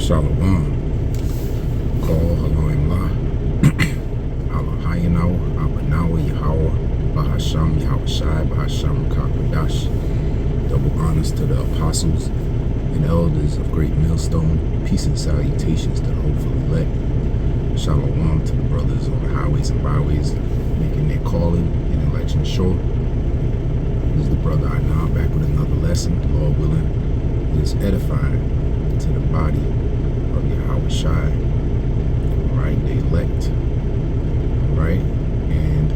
Shalom. Call Elohim-La. Elohayinau, Abanawa, Yahweh, Bahasham, Yahushai, Bahasham, Kakwadash. Double honors to the apostles and elders of Great Millstone. Peace and salutations to the hopeful elect. Shalom to the brothers on the highways and byways making their calling and election sure. This is the brother I now back with another lesson, Lord willing. It is edifying to the body of Yahushai, right? The elect, right? And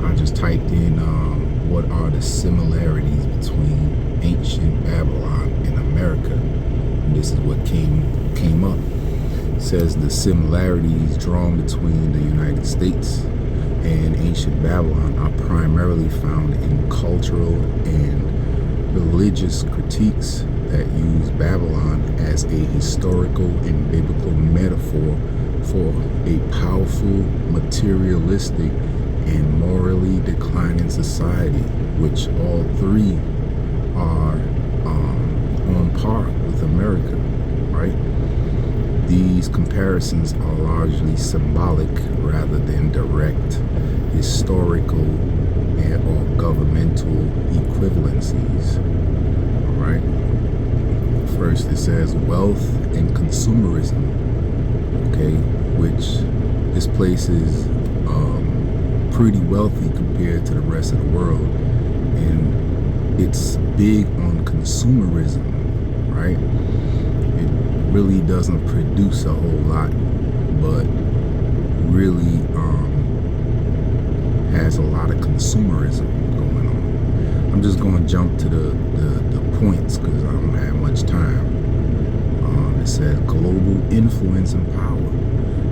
I just typed in what are the similarities between ancient Babylon and America, and this is what came up. It says the similarities drawn between the United States and ancient Babylon are primarily found in cultural and religious critiques that use Babylon as a historical and biblical metaphor for a powerful, materialistic, and morally declining society, which all three are on par with America, right? These comparisons are largely symbolic rather than direct historical or governmental equivalencies, all right? First, it says wealth and consumerism, okay, which this place is pretty wealthy compared to the rest of the world, and it's big on consumerism, right? It really doesn't produce a whole lot, but really has a lot of consumerism going on. I'm just going to jump to the points because I don't have much time. It says global influence and power.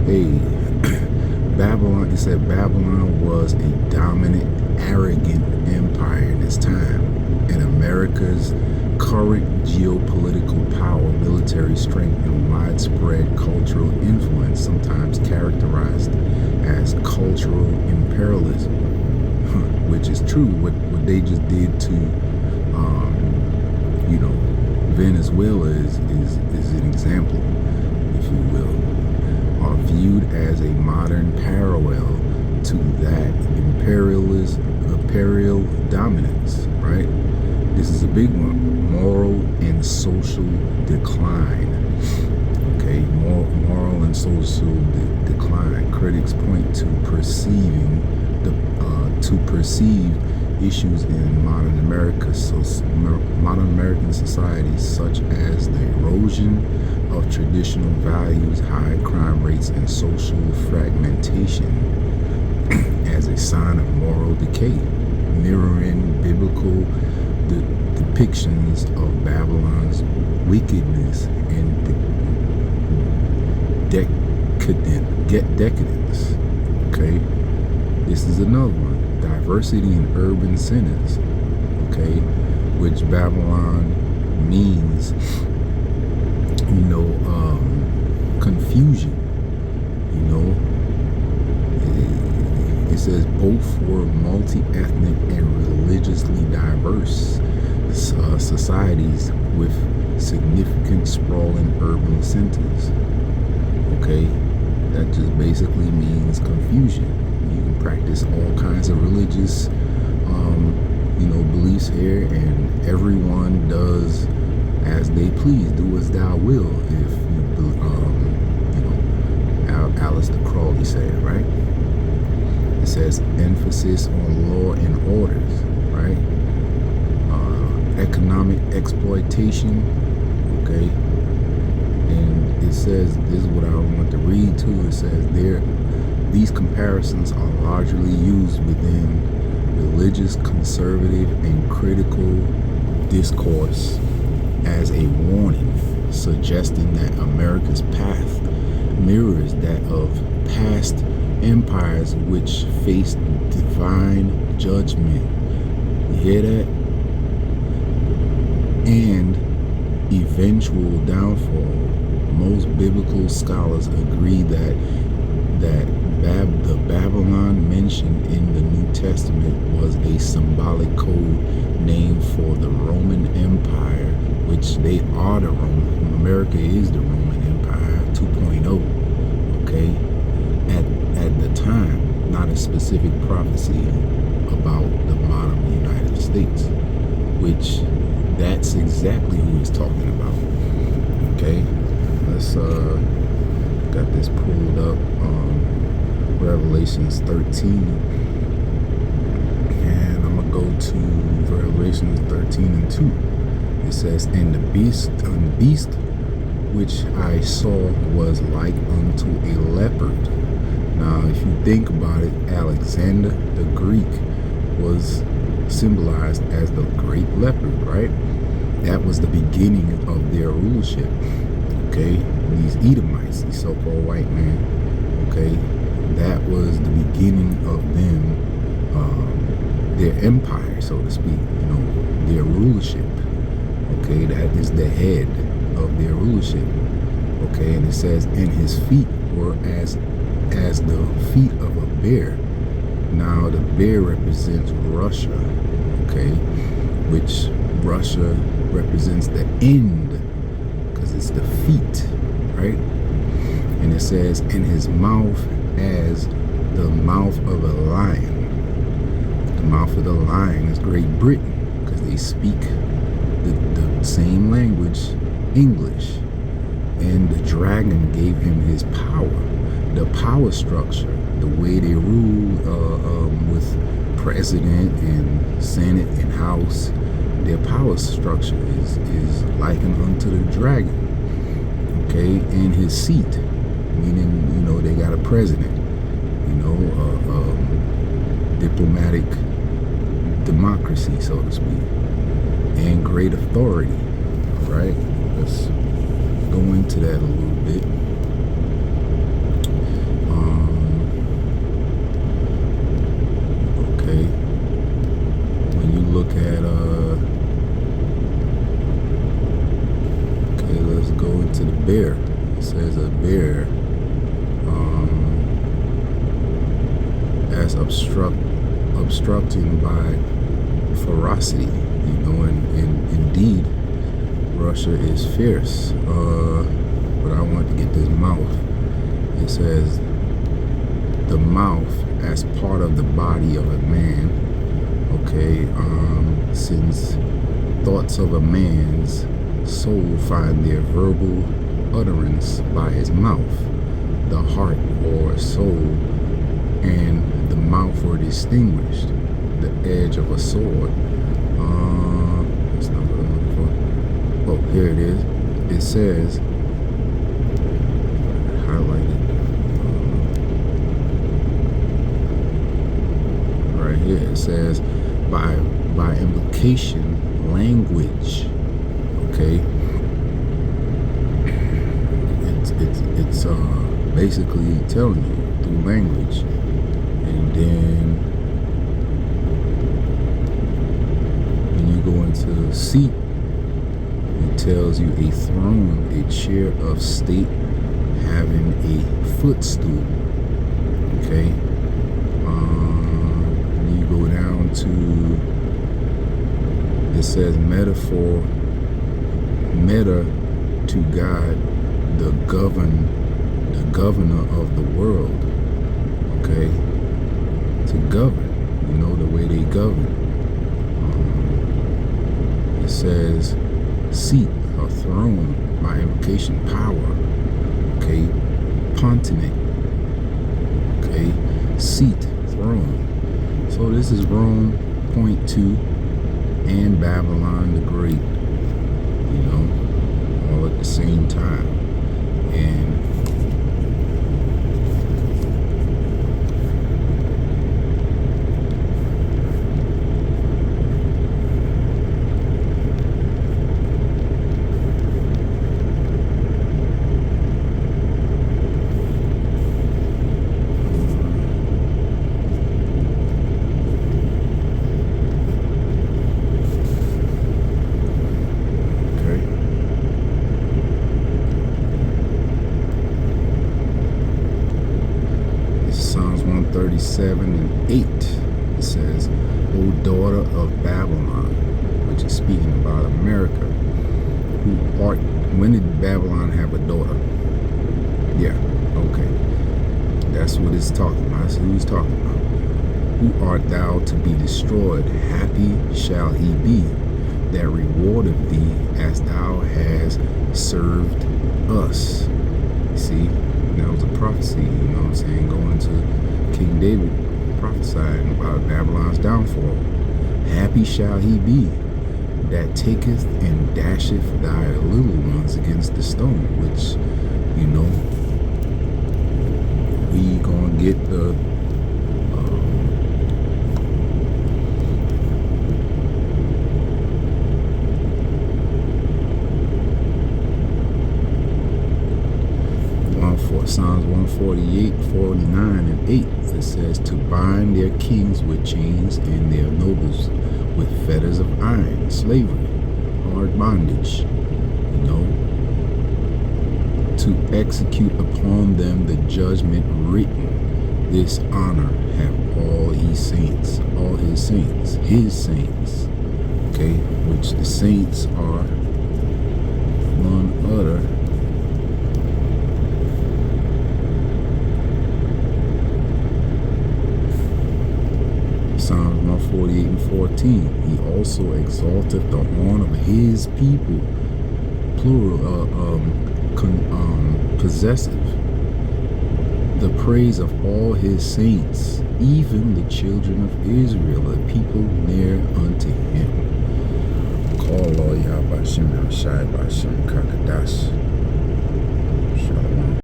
Hey, Babylon, it said Babylon was a dominant, arrogant empire in its time, and America's current geopolitical power, military strength, and widespread cultural influence, sometimes characterized as cultural imperialism, which is true. What they just did to, Venezuela is an example, if you will, are viewed as a modern parallel to that imperial dominance, right? This is a big one. Moral and social decline. Okay, moral and social decline. Critics point to perceived issues in modern American society, such as the erosion of traditional values, high crime rates, and social fragmentation as a sign of moral decay, mirroring biblical depictions of Babylon's wickedness and decadence. Okay, this is another one. Diversity in urban centers. Okay, which Babylon means, confusion. It says both for multi-ethnic and religiously diverse societies with significant sprawling urban centers. Okay, that just basically means confusion. You can practice all kinds of religious, beliefs here, and everyone does as they please. Do as thou will, if Aleister Crowley said, right? It says emphasis on law and orders, right? Economic exploitation, okay? And it says, this is what I want to read too. It says these comparisons are largely used within religious, conservative, and critical discourse as a warning, suggesting that America's path mirrors that of past empires which faced divine judgment. You hear that? And eventual downfall. Most biblical scholars agree that the Babylon mentioned in the New Testament was a symbolic code name for the Roman Empire, which they are the Roman. America is the Roman Empire 2.0. Okay, at the time, not a specific prophecy about the modern United States, which that's exactly who he's talking about. Okay, let's got this pulled up. Revelations 13, and I'm gonna go to Revelations 13 and 2. It says, and the beast which I saw was like unto a leopard. Now, if you think about it, Alexander the Greek was symbolized as the great leopard, right? That was the beginning of their rulership. Okay, these Edomites, these so-called white men. Okay, that was the beginning of them, their empire, so to speak. You know, their rulership. Okay, that is the head of their rulership. Okay, and it says, and his feet were as the feet of a bear. Now the bear represents Russia. Okay, which Russia represents the end, because it's the feet, right? And it says, in his mouth as the mouth of a lion. The mouth of the lion is Great Britain, because they speak the same language, English. And the dragon gave him his power. The power structure, the way they rule with president and senate and house, their power structure is likened unto the dragon. Okay, and his seat, meaning, you know, they got a president, you know, diplomatic democracy, so to speak, and great authority. All right, let's go into that a little bit. Okay, when you look at okay, let's go into the bear. It says a bear as obstructing by ferocity, you know, and indeed Russia is fierce. But I want to get this mouth. It says the mouth as part of the body of a man. Okay, since thoughts of a man's soul find their verbal utterance by his mouth, the heart or soul and the mouth were distinguished. The edge of a sword. That's not what I'm looking for. Oh, here it is. It says, highlighted right here. It says, by implication, language. Okay. It's basically telling you through language. And then when you go into seat, it tells you a throne, a chair of state having a footstool. Okay. When you go down to, it says metaphor, meta to God, the governor of the world. Okay. To govern, you know, the way they govern. It says seat or throne, by implication power. Okay, continent. Okay, seat, throne. So this is Rome, point 2, and Babylon the Great. You know, all at the same time. And Psalms 137 and 8, it says, O daughter of Babylon, which is speaking about America, who art When did Babylon have a daughter? Yeah, okay. That's what it's talking about. That's who he's talking about. Who art thou to be destroyed? Happy shall he be that rewardeth thee as thou hast served us. You see, that was a prophecy, you know what I'm saying, going into King David prophesying about Babylon's downfall. Happy shall he be that taketh and dasheth thy little ones against the stone, which, you know, we gonna get the Psalms 148, 49, and 8. It says, to bind their kings with chains and their nobles with fetters of iron, slavery, hard bondage, you know, to execute upon them the judgment written. This honor have all his saints, his saints, okay, which the saints are none other Psalms 148 and 14. He also exalteth the horn of his people, plural, possessive, the praise of all his saints, even the children of Israel, a people near unto him. Call all Yahweh Shem Hashai Bashem Kakadash.